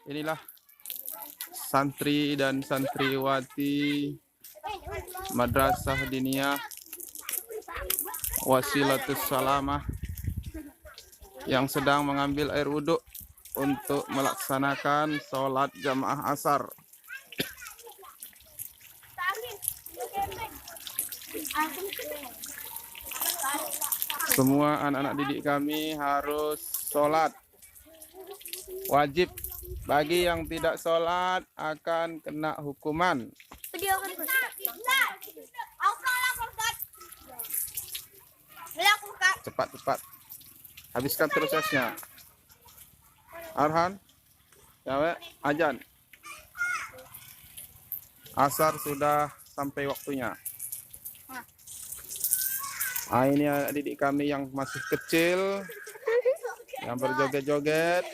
inilah santri dan santriwati Madrasah Diniyah Wasilatus Salamah yang sedang mengambil air wudhu untuk melaksanakan sholat jamaah asar. Semua anak-anak didik kami harus sholat wajib. Bagi yang tidak sholat akan kena hukuman. Cepat-cepat habiskan prosesnya. Arhan, cewek, ajan. Asar sudah sampai waktunya. Ini anak didik kami yang masih kecil, yang berjoget-joget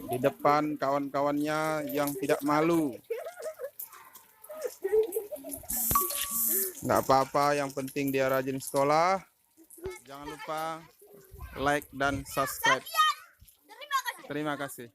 di depan kawan-kawannya yang tidak malu. Nggak apa-apa, yang penting dia rajin sekolah. Jangan lupa like dan subscribe. Terima kasih.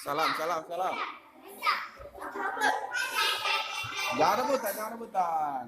Salam, salam, salam. Jangan rebutan, jangan rebutan.